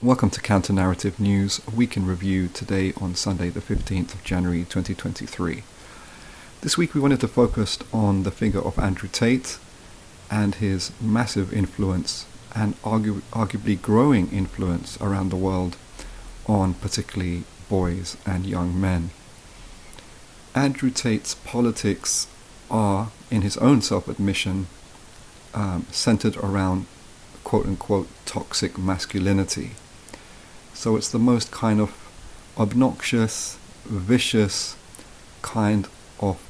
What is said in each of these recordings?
Welcome to Counter Narrative News, a week in review today on Sunday the 15th of January 2023. This week we wanted to focus on the figure of Andrew Tate and his massive influence and arguably growing influence around the world on particularly boys and young men. Andrew Tate's politics are, in his own self-admission, centered around quote-unquote toxic masculinity. So it's the most kind of obnoxious, vicious kind of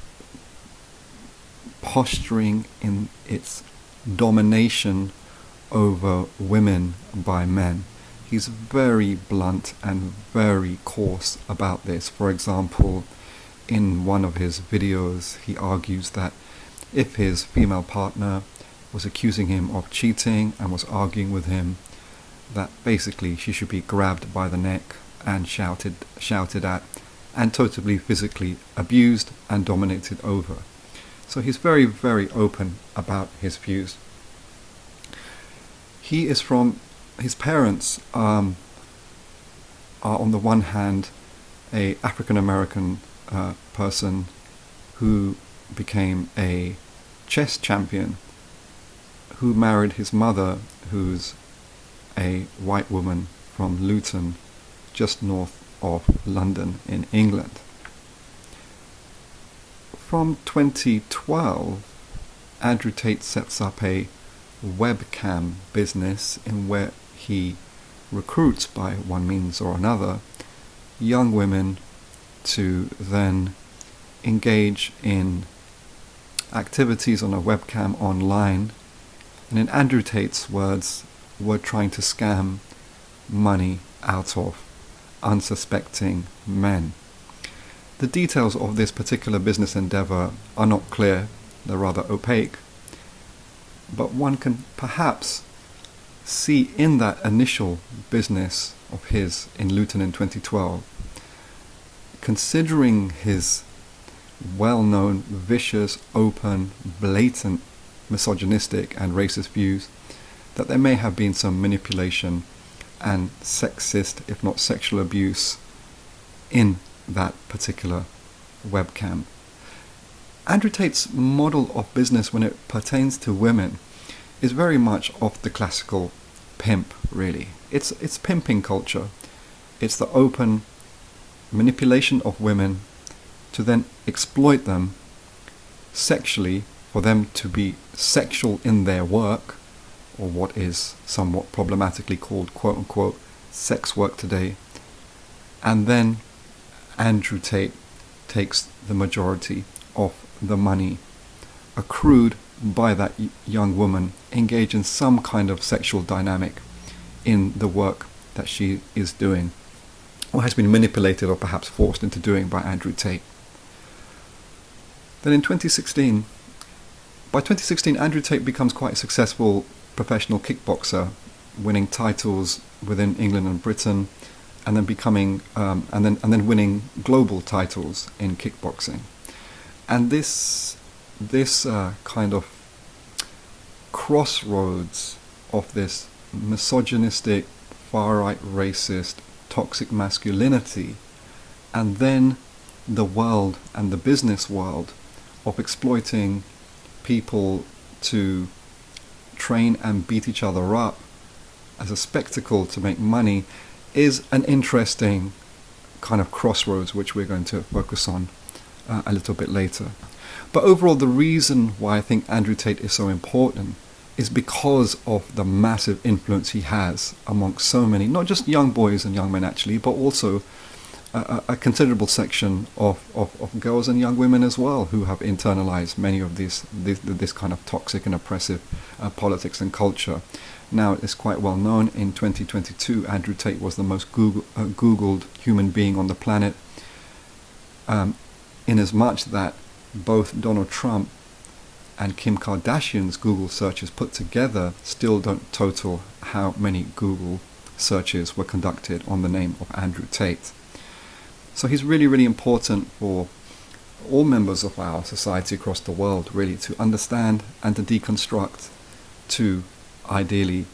posturing in its domination over women by men. He's very blunt and very coarse about this. For example, in one of his videos, he argues that if his female partner was accusing him of cheating and was arguing with him, that basically she should be grabbed by the neck and shouted at and totally physically abused and dominated over. So he's very, very open about his views. His parents are on the one hand a African American person who became a chess champion, who married his mother, who's a white woman from Luton, just north of London in England. From 2012, Andrew Tate sets up a webcam business in where he recruits, by one means or another, young women to then engage in activities on a webcam online. And in Andrew Tate's words, we're trying to scam money out of unsuspecting men. The details of this particular business endeavor are not clear, they're rather opaque, but one can perhaps see in that initial business of his in Luton in 2012, considering his well-known, vicious, open, blatant, misogynistic and racist views, that there may have been some manipulation and sexist, if not sexual abuse, in that particular webcam. Andrew Tate's model of business when it pertains to women is very much of the classical pimp, really. It's pimping culture. It's the open manipulation of women to then exploit them sexually, for them to be sexual in their work, or what is somewhat problematically called quote-unquote sex work today. And then Andrew Tate takes the majority of the money accrued by that young woman engaged in some kind of sexual dynamic in the work that she is doing, or has been manipulated or perhaps forced into doing by Andrew Tate. Then in 2016, Andrew Tate becomes quite a successful professional kickboxer, winning titles within England and Britain, and then becoming and then winning global titles in kickboxing. And this kind of crossroads of this misogynistic, far-right, racist, toxic masculinity, and then the world and the business world of exploiting people to train and beat each other up as a spectacle to make money, is an interesting kind of crossroads which we're going to focus on a little bit later. But overall, the reason why I think Andrew Tate is so important is because of the massive influence he has amongst so many, not just young boys and young men actually, but also a considerable section of girls and young women as well, who have internalized many of this kind of toxic and oppressive politics and culture. Now, it's quite well known, in 2022, Andrew Tate was the most Googled human being on the planet, in as much that both Donald Trump and Kim Kardashian's Google searches put together still don't total how many Google searches were conducted on the name of Andrew Tate. So he's really, really important for all members of our society across the world, really, to understand and to deconstruct, to ideally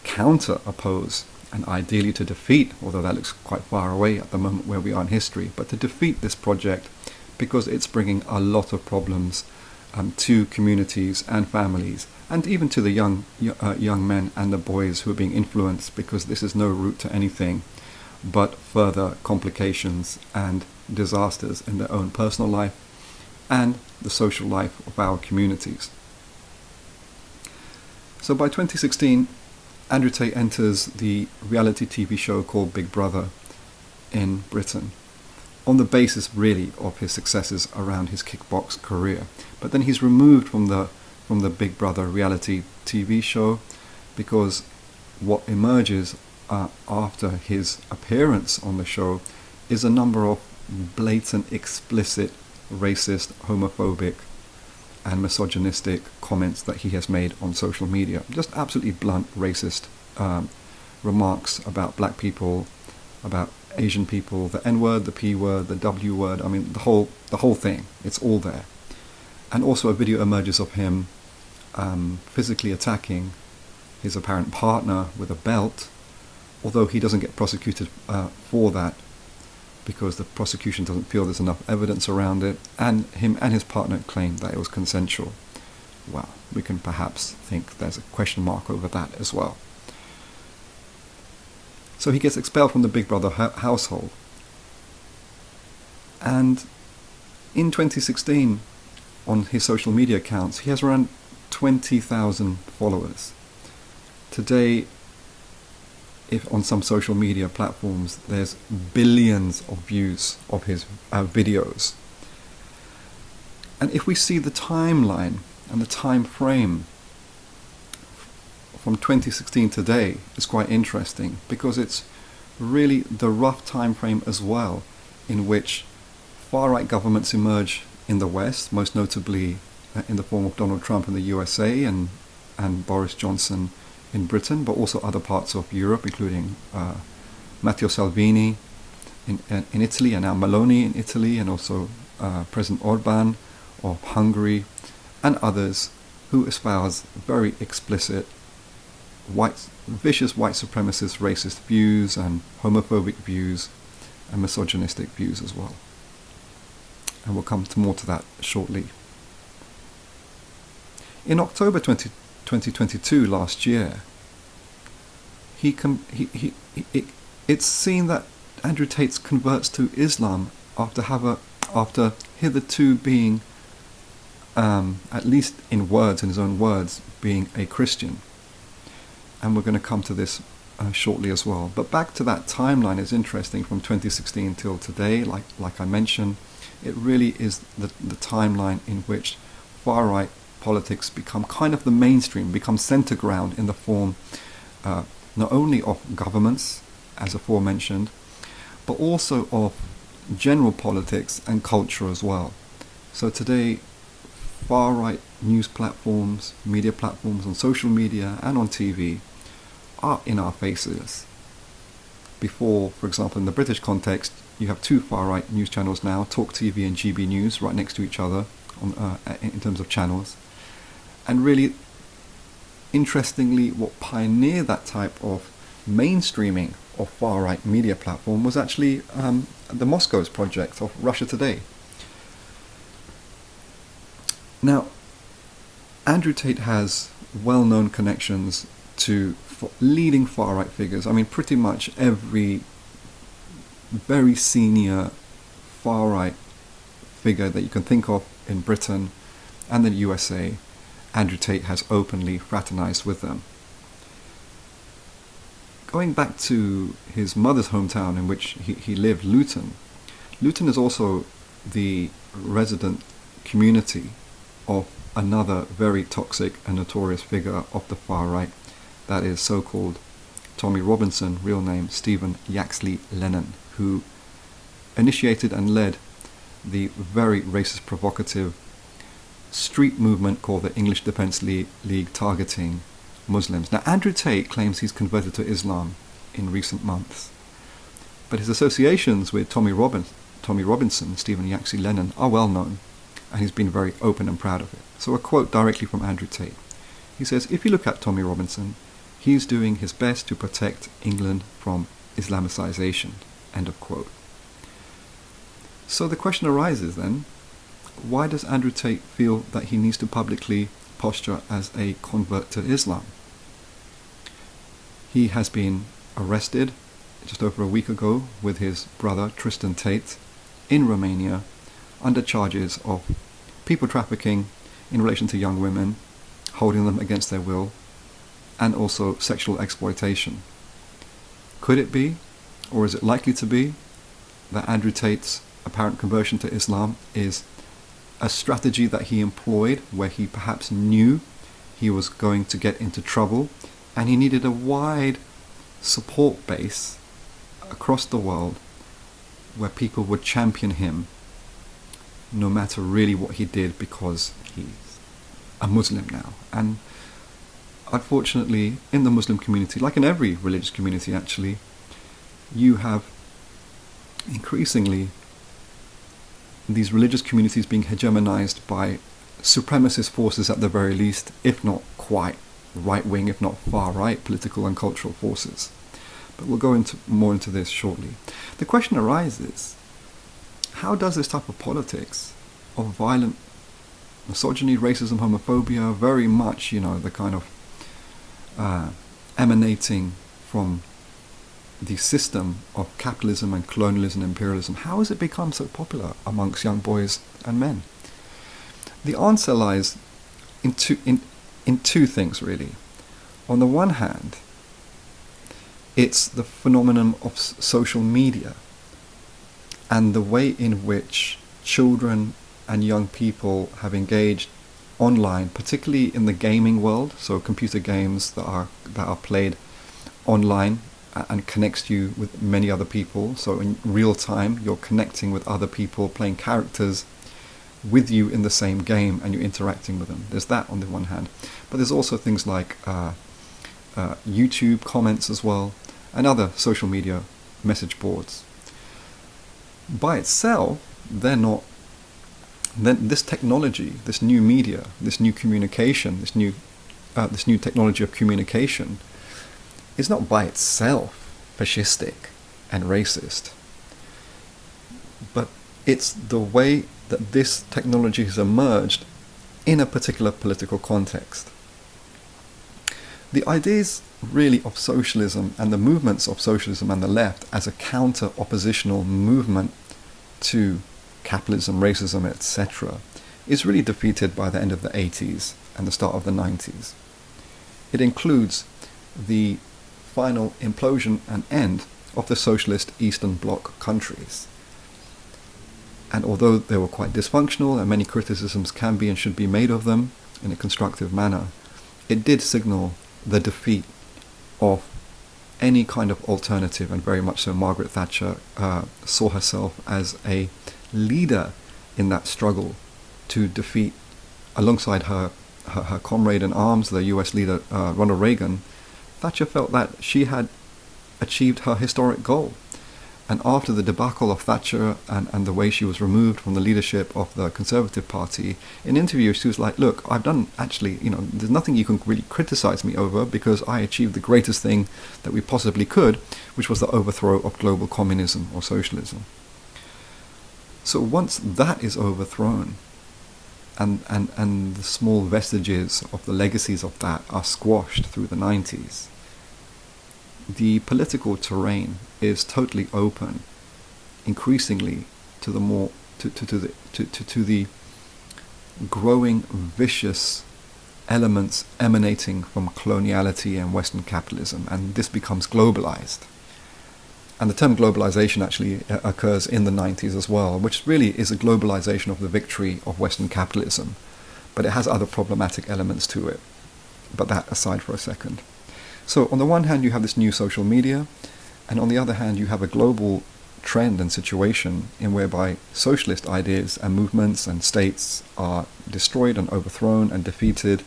counter-oppose and ideally to defeat, although that looks quite far away at the moment where we are in history, but to defeat this project because it's bringing a lot of problems to communities and families, and even to the young men and the boys who are being influenced, because this is no route to anything but further complications and disasters in their own personal life and the social life of our communities. So by 2016, Andrew Tate enters the reality TV show called Big Brother in Britain, on the basis really of his successes around his kickbox career. But then he's removed from the Big Brother reality TV show because what emerges after his appearance on the show is a number of blatant, explicit, racist, homophobic and misogynistic comments that he has made on social media. Just absolutely blunt, racist remarks about black people, about Asian people, the N-word, the P-word, the W-word, I mean the whole thing. It's all there. And also a video emerges of him physically attacking his apparent partner with a belt, although he doesn't get prosecuted for that because the prosecution doesn't feel there's enough evidence around it, and him and his partner claim that it was consensual. Well, we can perhaps think there's a question mark over that as well. So he gets expelled from the Big Brother household. And in 2016, on his social media accounts, he has around 20,000 followers. Today, if on some social media platforms, there's billions of views of his videos. And if we see the timeline and the time frame from 2016 today, it's quite interesting because it's really the rough time frame as well in which far-right governments emerge in the West, most notably in the form of Donald Trump in the USA and Boris Johnson in Britain, but also other parts of Europe, including Matteo Salvini in Italy, and now Meloni in Italy, and also President Orban of Hungary, and others who espouse very explicit, vicious white supremacist, racist views and homophobic views and misogynistic views as well. And we'll come to more to that shortly. In October 2022, last year, it's seen that Andrew Tate converts to Islam after hitherto being, at least in his own words, being a Christian. And we're going to come to this shortly as well. But back to that timeline is interesting from 2016 till today. Like I mentioned, it really is the timeline in which far-right politics become kind of the mainstream, become center ground in the form not only of governments, as aforementioned, but also of general politics and culture as well. So today, far-right news platforms, media platforms on social media and on TV are in our faces. Before, for example, in the British context, you have two far-right news channels now, Talk TV and GB News, right next to each other in terms of channels. And really, interestingly, what pioneered that type of mainstreaming of far-right media platform was actually the Moscow's project of Russia Today. Now, Andrew Tate has well-known connections to leading far-right figures. I mean, pretty much every very senior far-right figure that you can think of in Britain and the USA, Andrew Tate has openly fraternized with them. Going back to his mother's hometown in which he lived, Luton is also the resident community of another very toxic and notorious figure of the far right, that is so-called Tommy Robinson, real name Stephen Yaxley Lennon, who initiated and led the very racist, provocative street movement called the English Defence League targeting Muslims. Now, Andrew Tate claims he's converted to Islam in recent months, but his associations with Tommy Robinson, Stephen Yaxley Lennon, are well known, and he's been very open and proud of it. So a quote directly from Andrew Tate. He says, "If you look at Tommy Robinson, He's doing his best to protect England from Islamicization. End of quote. So the question arises then, why does Andrew Tate feel that he needs to publicly posture as a convert to Islam? He has been arrested just over a week ago with his brother Tristan Tate in Romania under charges of people trafficking in relation to young women, holding them against their will, and also sexual exploitation. Could it be, or is it likely to be, that Andrew Tate's apparent conversion to Islam is a strategy that he employed where he perhaps knew he was going to get into trouble and he needed a wide support base across the world where people would champion him no matter really what he did, because he's a Muslim now? And unfortunately, in the Muslim community, like in every religious community actually, you have increasingly these religious communities being hegemonized by supremacist forces at the very least, if not quite right-wing, if not far-right political and cultural forces. But we'll go more into this shortly. The question arises, how does this type of politics of violent misogyny, racism, homophobia, very much, the kind of emanating from the system of capitalism and colonialism and imperialism, how has it become so popular amongst young boys and men? The answer lies in two things, really. On the one hand, it's the phenomenon of social media and the way in which children and young people have engaged online, particularly in the gaming world, so computer games that are played online and connects you with many other people. So in real time, you're connecting with other people, playing characters with you in the same game, and you're interacting with them. There's that on the one hand. But there's also things like YouTube comments as well, and other social media message boards. By itself, they're not... Then this technology, this new media, this new communication, this new technology of communication is not by itself fascistic and racist, but it's the way that this technology has emerged in a particular political context. The ideas really of socialism and the movements of socialism and the left as a counter-oppositional movement to capitalism, racism, etc., is really defeated by the end of the 80s and the start of the 90s. It includes the final implosion and end of the socialist Eastern Bloc countries. And although they were quite dysfunctional and many criticisms can be and should be made of them in a constructive manner, it did signal the defeat of any kind of alternative, and very much so Margaret Thatcher saw herself as a leader in that struggle to defeat, alongside her comrade in arms, the US leader Ronald Reagan. Thatcher felt that she had achieved her historic goal. And after the debacle of Thatcher and the way she was removed from the leadership of the Conservative Party, in interviews she was like, look, I've done actually, there's nothing you can really criticize me over, because I achieved the greatest thing that we possibly could, which was the overthrow of global communism or socialism. So once that is overthrown, and the small vestiges of the legacies of that are squashed through the 90s, the political terrain is totally open, increasingly to the growing vicious elements emanating from coloniality and Western capitalism, and this becomes globalized. And the term globalization actually occurs in the 90s as well, which really is a globalization of the victory of Western capitalism, but it has other problematic elements to it. But that aside for a second. So on the one hand you have this new social media, and on the other hand you have a global trend and situation in whereby socialist ideas and movements and states are destroyed and overthrown and defeated,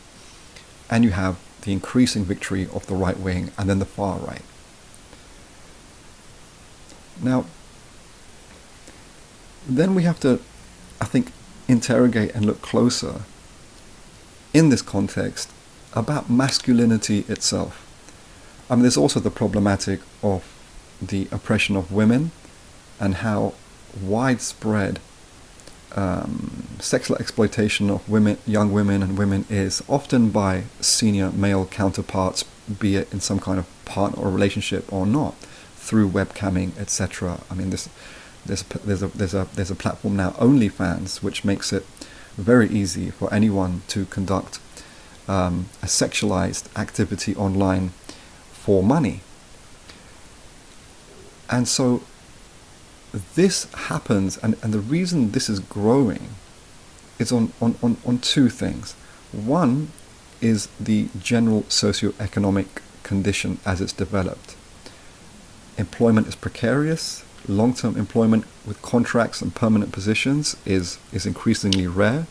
and you have the increasing victory of the right wing and then the far right. Now, then we have to, I think, interrogate and look closer in this context about masculinity itself. I mean, there's also the problematic of the oppression of women and how widespread sexual exploitation of women, young women and women is, often by senior male counterparts, be it in some kind of partner or relationship or not, through webcamming, etc. I mean, there's a platform now, OnlyFans, which makes it very easy for anyone to conduct a sexualized activity online for money. And so this happens, and the reason this is growing is on two things. One is the general socio-economic condition as it's developed. Employment is precarious. Long-term employment with contracts and permanent positions is increasingly rare.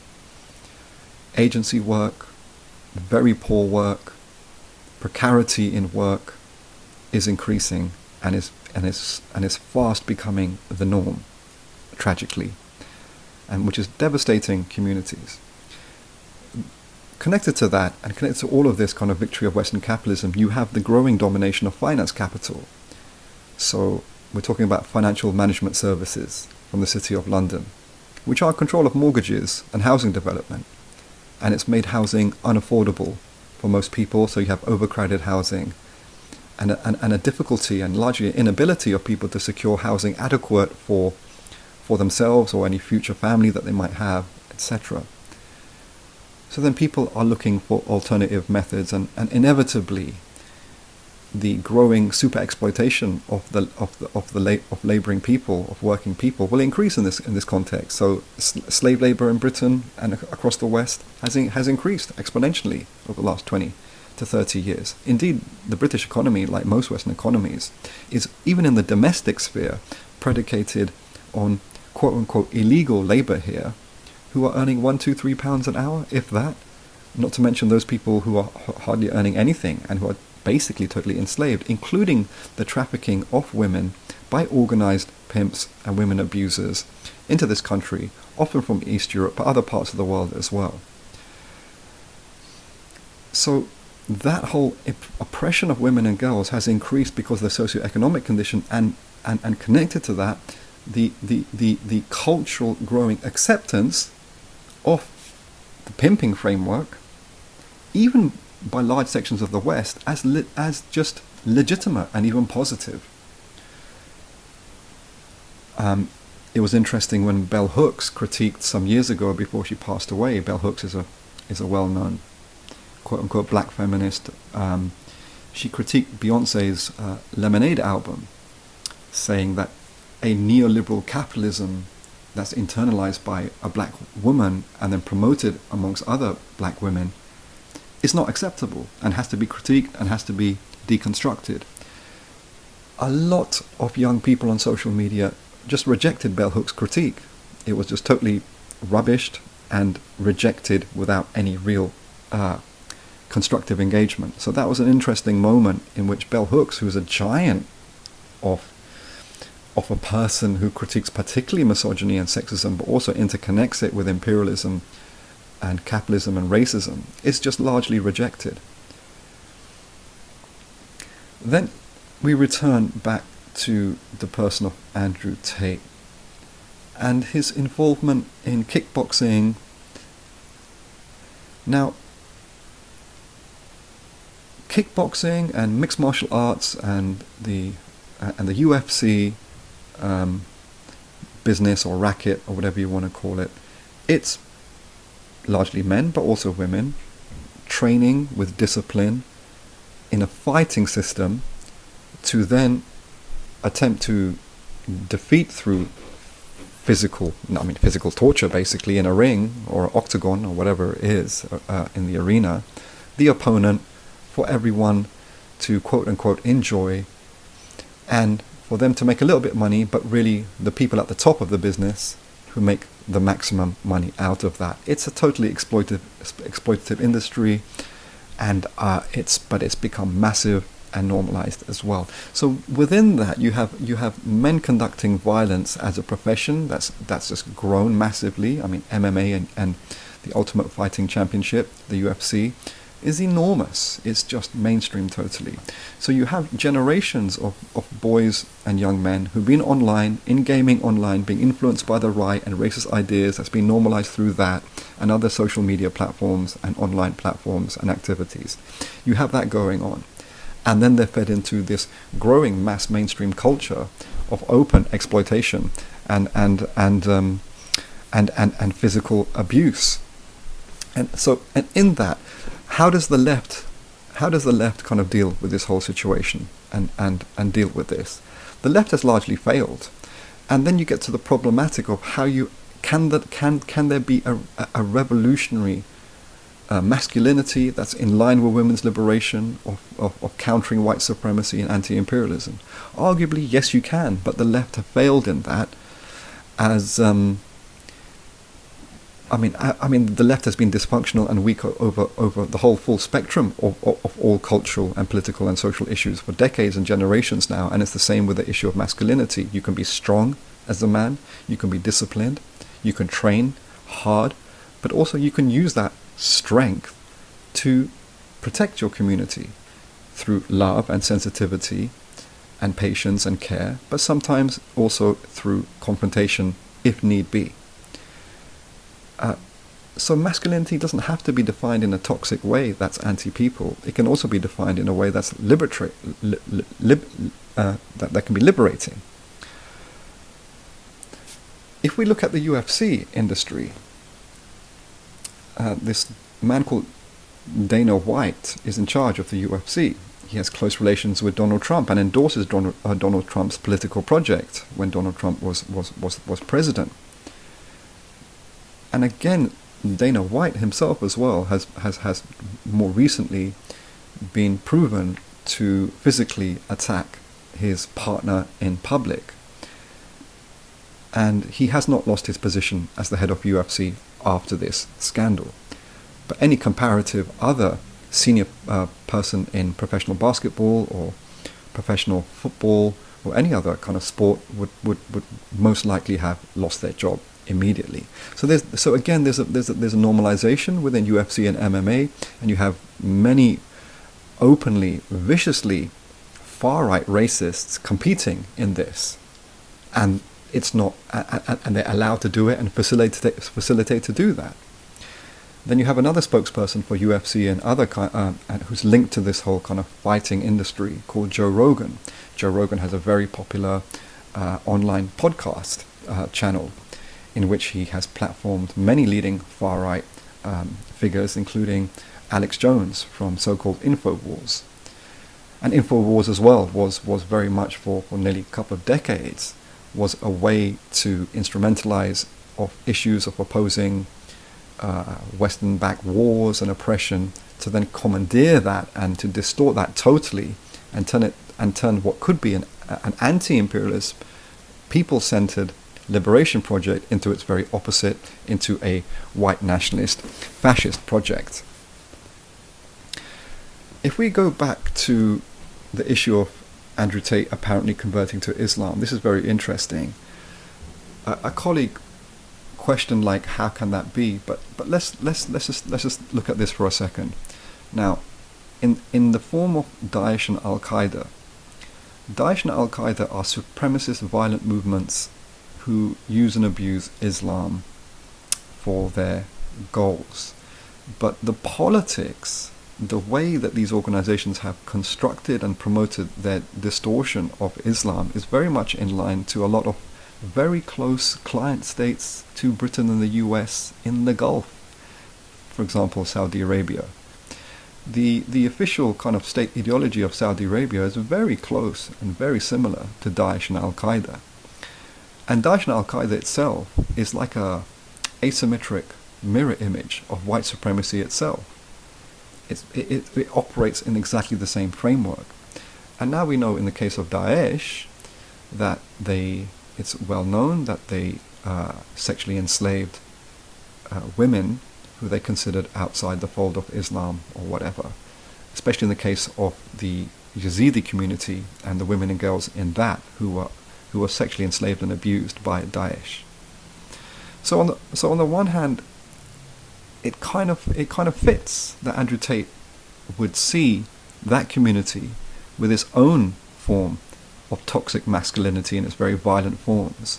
Agency work, very poor work, precarity in work is increasing and is fast becoming the norm, tragically, and which is devastating communities. Connected to that, and connected to all of this kind of victory of Western capitalism, you have the growing domination of finance capital. So we're talking about financial management services from the City of London, which are in control of mortgages and housing development. And it's made housing unaffordable for most people, so you have overcrowded housing and a difficulty and largely an inability of people to secure housing adequate for themselves or any future family that they might have, etc. So then people are looking for alternative methods, and inevitably the growing super exploitation of labouring people, of working people, will increase in this context. So slave labour in Britain and across the West has increased exponentially over the last 20 to 30 years. Indeed, the British economy, like most Western economies, is, even in the domestic sphere, predicated on quote-unquote illegal labour here, who are earning £1, £2, £3 an hour, if that. Not to mention those people who are hardly earning anything and who are basically totally enslaved, including the trafficking of women by organised pimps and women abusers into this country, often from East Europe, but other parts of the world as well. So that whole oppression of women and girls has increased because of the socio-economic condition, and connected to that, the cultural growing acceptance of the pimping framework, even by large sections of the West, as just legitimate and even positive. It was interesting when Bell Hooks critiqued some years ago, before she passed away. Bell Hooks is a well-known quote-unquote black feminist. She critiqued Beyonce's Lemonade album, saying that a neoliberal capitalism that's internalized by a black woman and then promoted amongst other black women is not acceptable and has to be critiqued and has to be deconstructed. A lot of young people on social media just rejected Bell Hooks' critique. It was just totally rubbished and rejected without any real constructive engagement. So that was an interesting moment in which Bell Hooks, who's a giant of a person who critiques particularly misogyny and sexism, but also interconnects it with imperialism and capitalism and racism, is just largely rejected. Then we return back to the person of Andrew Tate and his involvement in kickboxing. Now, kickboxing and mixed martial arts and the UFC business or racket or whatever you want to call it, it's largely men but also women training with discipline in a fighting system to then attempt to defeat through physical torture, basically, in a ring or octagon or whatever it is in the arena, the opponent, for everyone to quote-unquote enjoy, and for them to make a little bit of money, but really the people at the top of the business who make the maximum money out of that. It's a totally exploitative industry, and it's become massive and normalized as well. So within that, you have men conducting violence as a profession that's just grown massively. I mean, MMA and the Ultimate Fighting Championship, the UFC, is enormous. It's just mainstream totally. So you have generations of boys and young men who've been online, in gaming online, being influenced by the right and racist ideas that's been normalized through that and other social media platforms and online platforms and activities. You have that going on. And then they're fed into this growing mass mainstream culture of open exploitation and physical abuse. And in that, how does the left kind of deal with this whole situation and deal with this? The left has largely failed. And then you get to the problematic of how you can there be a revolutionary masculinity that's in line with women's liberation, of countering white supremacy and anti-imperialism? Arguably, yes, you can, but the left have failed in that. As I mean, the left has been dysfunctional and weak over the whole full spectrum of all cultural and political and social issues for decades and generations now, and it's the same with the issue of masculinity. You can be strong as a man, you can be disciplined, you can train hard, but also you can use that strength to protect your community through love and sensitivity and patience and care, but sometimes also through confrontation if need be. So masculinity doesn't have to be defined in a toxic way that's anti-people. It can also be defined in a way that's that can be liberating. If we look at the UFC industry, this man called Dana White is in charge of the UFC. He has close relations with Donald Trump and endorses Donald Trump's political project when Donald Trump was president. And again, Dana White himself as well has more recently been proven to physically attack his partner in public. And he has not lost his position as the head of UFC after this scandal. But any comparative other senior person in professional basketball or professional football or any other kind of sport would most likely have lost their job immediately. So there's a normalization within UFC and MMA, and you have many openly, viciously far-right racists competing in this, and it's not, and they're allowed to do it and facilitate to do that. Then you have another spokesperson for UFC and other and who's linked to this whole kind of fighting industry called Joe Rogan. Joe Rogan has a very popular online podcast channel in which he has platformed many leading far-right figures, including Alex Jones from so-called InfoWars. And InfoWars as well was very much for nearly a couple of decades, was a way to instrumentalize of issues of opposing Western-backed wars and oppression, to then commandeer that and to distort that totally and turn what could be an anti-imperialist, people-centered liberation project into its very opposite, into a white nationalist fascist project. If we go back to the issue of Andrew Tate apparently converting to Islam, this is very interesting. A colleague questioned, like, how can that be? But let's just look at this for a second. Now, in the form of Daesh and Al-Qaeda are supremacist violent movements who use and abuse Islam for their goals. But the politics, the way that these organizations have constructed and promoted their distortion of Islam is very much in line to a lot of very close client states to Britain and the US in the Gulf. For example, Saudi Arabia. The official kind of state ideology of Saudi Arabia is very close and very similar to Daesh and Al-Qaeda. And Daesh and Al-Qaeda itself is like a asymmetric mirror image of white supremacy itself. It operates in exactly the same framework. And now we know in the case of Daesh that it's well known that they sexually enslaved women who they considered outside the fold of Islam or whatever, especially in the case of the Yazidi community and the women and girls in that who were sexually enslaved and abused by Daesh. So on the one hand, it kind of fits that Andrew Tate would see that community with its own form of toxic masculinity in its very violent forms,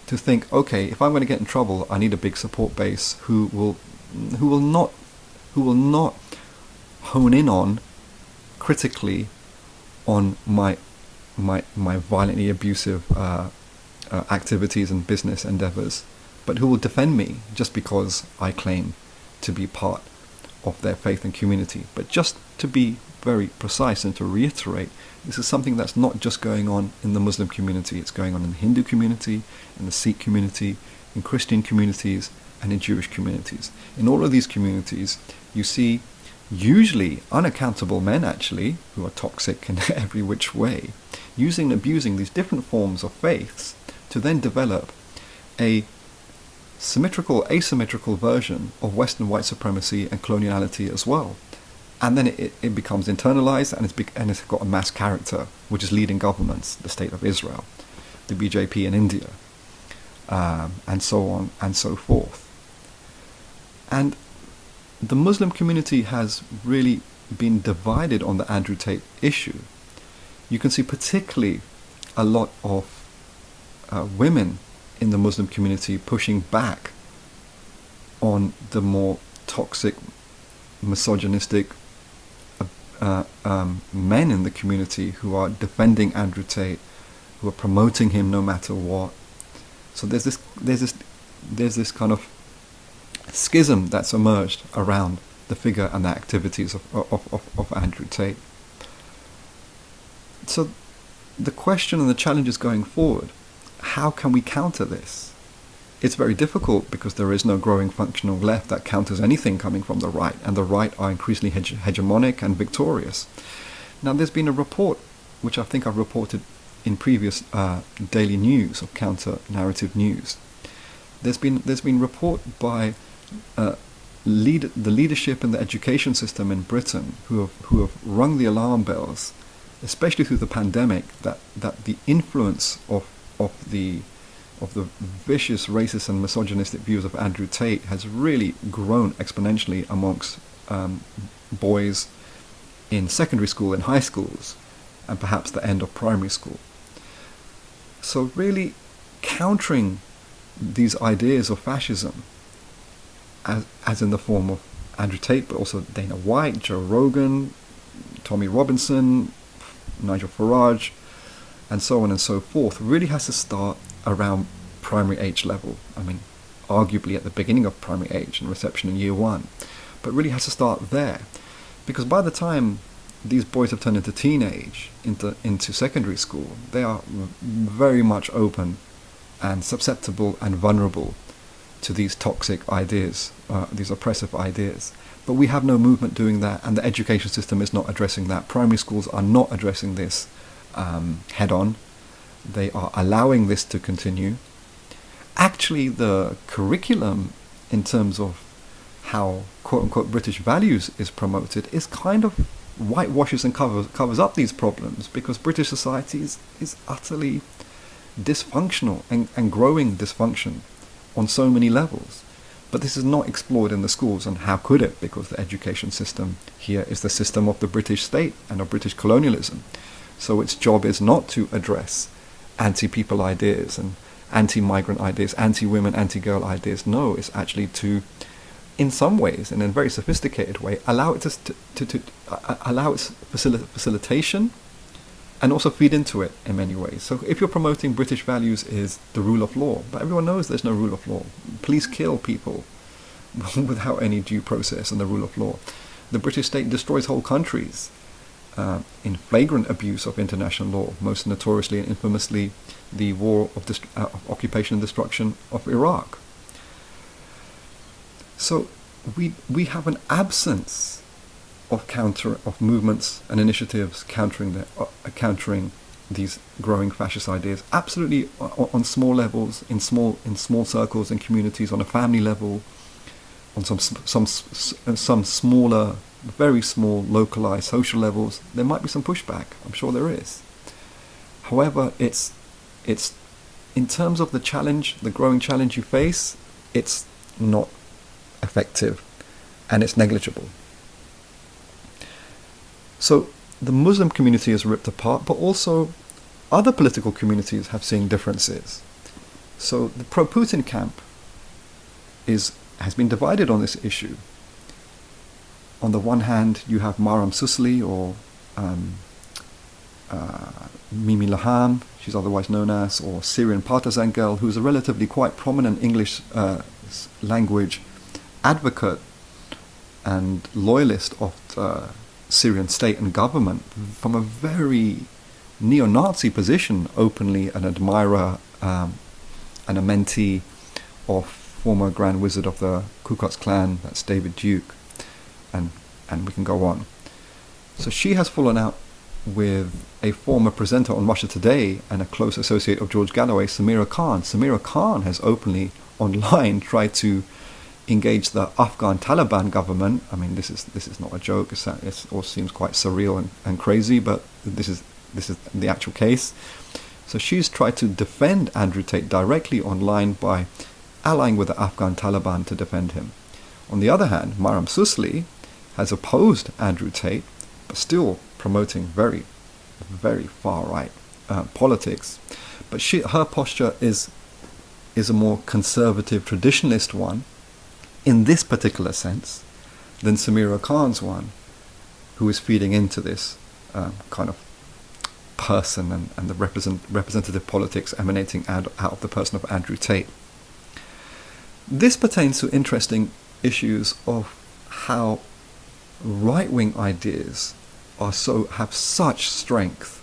to think, okay, if I'm going to get in trouble, I need a big support base who will not hone in on critically on my violently abusive activities and business endeavors, but who will defend me just because I claim to be part of their faith and community. But just to be very precise and to reiterate, this is something that's not just going on in the Muslim community. It's going on in the Hindu community, in the Sikh community, in Christian communities, and in Jewish communities. In all of these communities, you see usually unaccountable men, actually, who are toxic in every which way, using and abusing these different forms of faiths to then develop a asymmetrical version of Western white supremacy and coloniality as well. And then it becomes internalized, and it's got a mass character, which is leading governments, the State of Israel, the BJP in India, and so on and so forth. And the Muslim community has really been divided on the Andrew Tate issue. You can see particularly a lot of women in the Muslim community pushing back on the more toxic, misogynistic men in the community who are defending Andrew Tate, who are promoting him no matter what. So there's this kind of schism that's emerged around the figure and the activities of Andrew Tate. So the question and the challenges going forward, how can we counter this? It's very difficult because there is no growing functional left that counters anything coming from the right, and the right are increasingly hegemonic and victorious. Now, there's been a report, which I think I've reported in previous daily news or counter-narrative news. There's been report by the leadership in the education system in Britain who have rung the alarm bells, especially through the pandemic, that the influence of the vicious racist and misogynistic views of Andrew Tate has really grown exponentially amongst boys in secondary school and high schools, and perhaps the end of primary school. So really countering these ideas of fascism, as in the form of Andrew Tate, but also Dana White, Joe Rogan, Tommy Robinson, Nigel Farage, and so on and so forth, really has to start around primary age level. I mean, arguably at the beginning of primary age and reception in year 1, but really has to start there, because by the time these boys have turned into teenage, into secondary school, they are very much open and susceptible and vulnerable to these toxic ideas, these oppressive ideas. But we have no movement doing that, and the education system is not addressing that. Primary schools are not addressing this head on. They are allowing this to continue. Actually, the curriculum, in terms of how quote-unquote British values is promoted, is kind of whitewashes and covers up these problems, because British society is utterly dysfunctional and growing dysfunction on so many levels. But this is not explored in the schools, and how could it? Because the education system here is the system of the British state and of British colonialism. So its job is not to address anti-people ideas and anti-migrant ideas, anti-women, anti-girl ideas. No, it's actually to, in some ways, in a very sophisticated way, allow it to allow its facilitation, and also feed into it in many ways. So if you're promoting British values is the rule of law, but everyone knows there's no rule of law. Police kill people without any due process and the rule of law. The British state destroys whole countries in flagrant abuse of international law, most notoriously and infamously the war of occupation and destruction of Iraq. So we have an absence of movements and initiatives countering these growing fascist ideas, absolutely on small levels, in small circles and communities, on a family level, on some smaller, very small, localized social levels. There might be some pushback. I'm sure there is. However, it's in terms of the challenge, the growing challenge you face, it's not effective, and it's negligible. So the Muslim community is ripped apart, but also other political communities have seen differences. So the pro-Putin camp has been divided on this issue. On the one hand, you have Maram Susli, or Mimi Laham, she's otherwise known as, or Syrian partisan girl, who's a relatively quite prominent English language advocate and loyalist of the Syrian state and government, from a very neo-Nazi position, openly an admirer and a mentee of former Grand Wizard of the Ku Klux Klan, that's David Duke, and we can go on. So she has fallen out with a former presenter on Russia Today and a close associate of George Galloway, Samira Khan. Samira Khan has openly online tried to engage the Afghan Taliban government. I mean, this is not a joke. It all seems quite surreal and crazy, but this is the actual case. So she's tried to defend Andrew Tate directly online by allying with the Afghan Taliban to defend him. On the other hand, Maram Susli has opposed Andrew Tate, but still promoting very, very far-right politics. But her posture is a more conservative, traditionalist one, in this particular sense, than Samira Khan's one, who is feeding into this kind of person and the representative politics emanating out of the person of Andrew Tate. This pertains to interesting issues of how right-wing ideas have such strength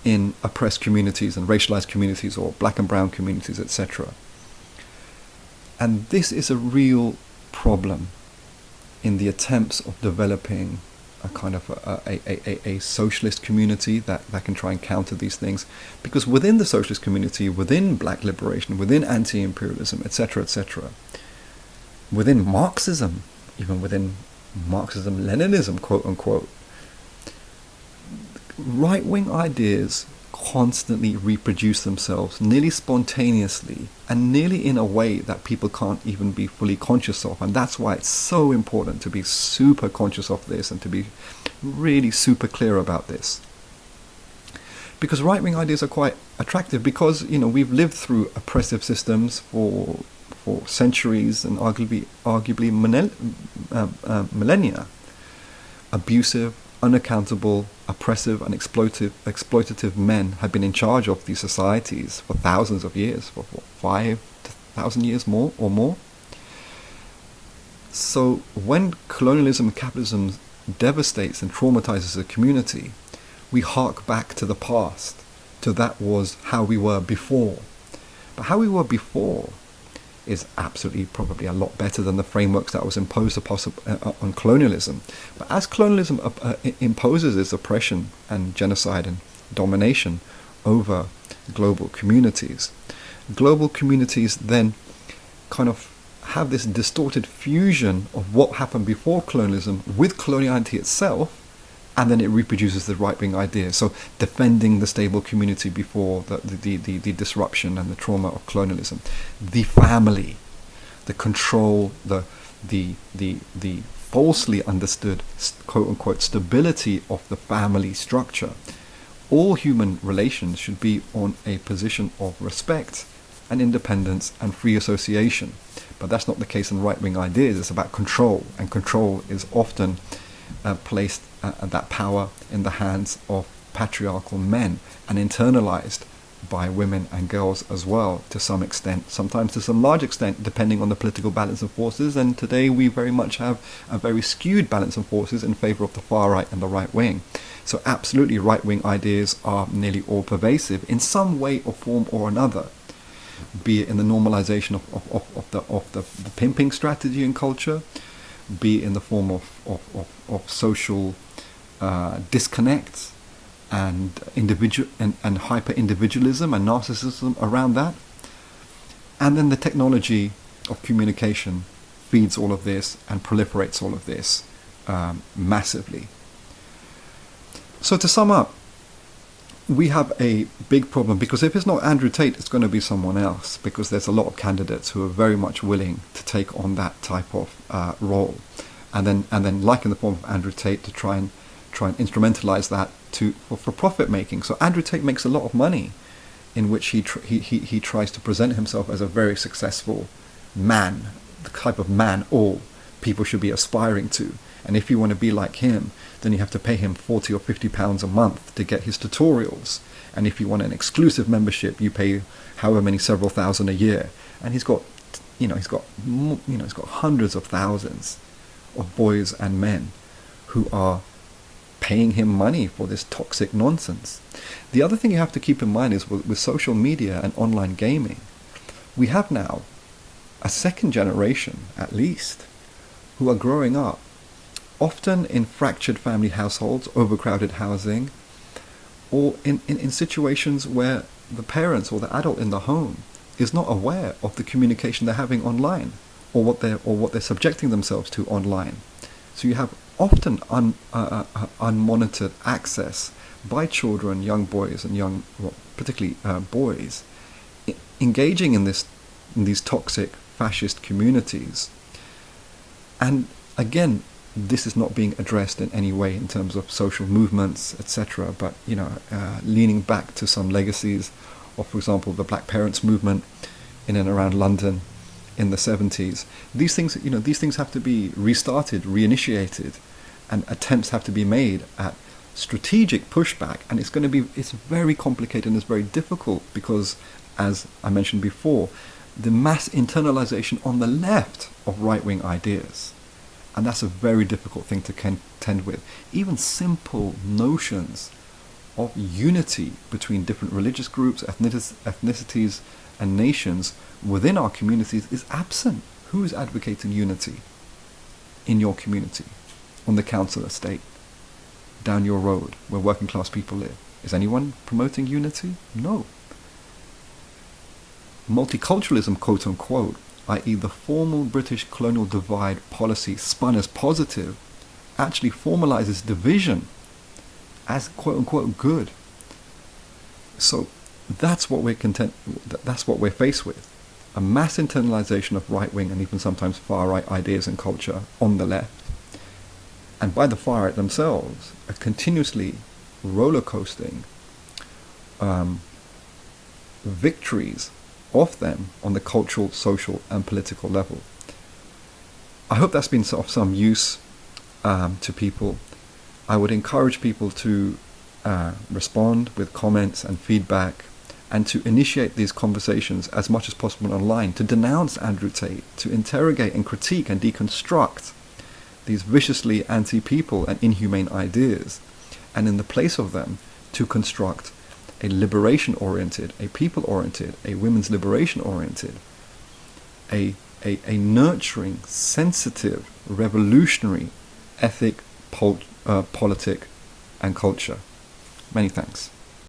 in oppressed communities and racialized communities, or black and brown communities, etc. And this is a real problem in the attempts of developing a kind of a socialist community that can try and counter these things. Because within the socialist community, within black liberation, within anti-imperialism, etc., within Marxism, even within Marxism-Leninism, quote-unquote, right-wing ideas constantly reproduce themselves nearly spontaneously and nearly in a way that people can't even be fully conscious of. And that's why it's so important to be super conscious of this and to be really super clear about this. Because right-wing ideas are quite attractive because, we've lived through oppressive systems for centuries and arguably millennia. Abusive, unaccountable, oppressive and exploitative men have been in charge of these societies for thousands of years, for 5,000 years more or more. So when colonialism and capitalism devastates and traumatizes a community, we hark back to the past, to that was how we were before. But how we were before is absolutely probably a lot better than the frameworks that was imposed on colonialism. But as colonialism imposes its oppression and genocide and domination over global communities then kind of have this distorted fusion of what happened before colonialism with coloniality itself, and then it reproduces the right-wing idea. So defending the stable community before the disruption and the trauma of colonialism, the family, the control, the falsely understood quote-unquote stability of the family structure. All human relations should be on a position of respect and independence and free association. But that's not the case in right-wing ideas. It's about control, and control is often placed that power in the hands of patriarchal men and internalized by women and girls as well, to some extent, sometimes to some large extent, depending on the political balance of forces. And today we very much have a very skewed balance of forces in favor of the far right and the right wing. So absolutely right-wing ideas are nearly all pervasive in some way or form or another, be it in the normalization of the pimping strategy in culture, be it in the form of social disconnects and individual and hyper individualism and narcissism around that. And then the technology of communication feeds all of this and proliferates all of this massively. So to sum up, we have a big problem, because if it's not Andrew Tate, it's going to be someone else, because there's a lot of candidates who are very much willing to take on that type of role, and then like in the form of Andrew Tate, to try try and instrumentalize that for profit making. So Andrew Tate makes a lot of money, in which he tries to present himself as a very successful man, the type of man all people should be aspiring to. And if you want to be like him, then you have to pay him £40 or £50 a month to get his tutorials. And if you want an exclusive membership, you pay however many, several thousand a year. And he's got hundreds of thousands of boys and men who are paying him money for this toxic nonsense. The other thing you have to keep in mind is with social media and online gaming, we have now a second generation, at least, who are growing up often in fractured family households, overcrowded housing, or in situations where the parents or the adult in the home is not aware of the communication they're having online, or what they're subjecting themselves to online. So you have often unmonitored access by children, young boys, and particularly boys, engaging in these toxic fascist communities. And again, this is not being addressed in any way in terms of social movements, etc. But leaning back to some legacies of, for example, the Black Parents movement in and around London in the 70s. These things have to be restarted, reinitiated, and attempts have to be made at strategic pushback. And it's very complicated and it's very difficult because, as I mentioned before, the mass internalization on the left of right-wing ideas. And that's a very difficult thing to contend with. Even simple notions of unity between different religious groups, ethnicities, and nations within our communities is absent. Who is advocating unity in your community, on the council estate, down your road, where working class people live? Is anyone promoting unity? No. Multiculturalism, quote unquote, i.e. the formal British colonial divide policy spun as positive, actually formalizes division as quote unquote good. So that's what we're faced with. A mass internalization of right-wing and even sometimes far-right ideas and culture on the left. And by the far-right themselves, a continuously roller coasting victories of them on the cultural, social, and political level. I hope that's been of some use to people. I would encourage people to respond with comments and feedback, and to initiate these conversations as much as possible online, to denounce Andrew Tate, to interrogate and critique and deconstruct these viciously anti-people and inhumane ideas, and in the place of them, to construct a liberation-oriented, a people-oriented, a women's liberation-oriented, a nurturing, sensitive, revolutionary ethic, politic, and culture. Many thanks.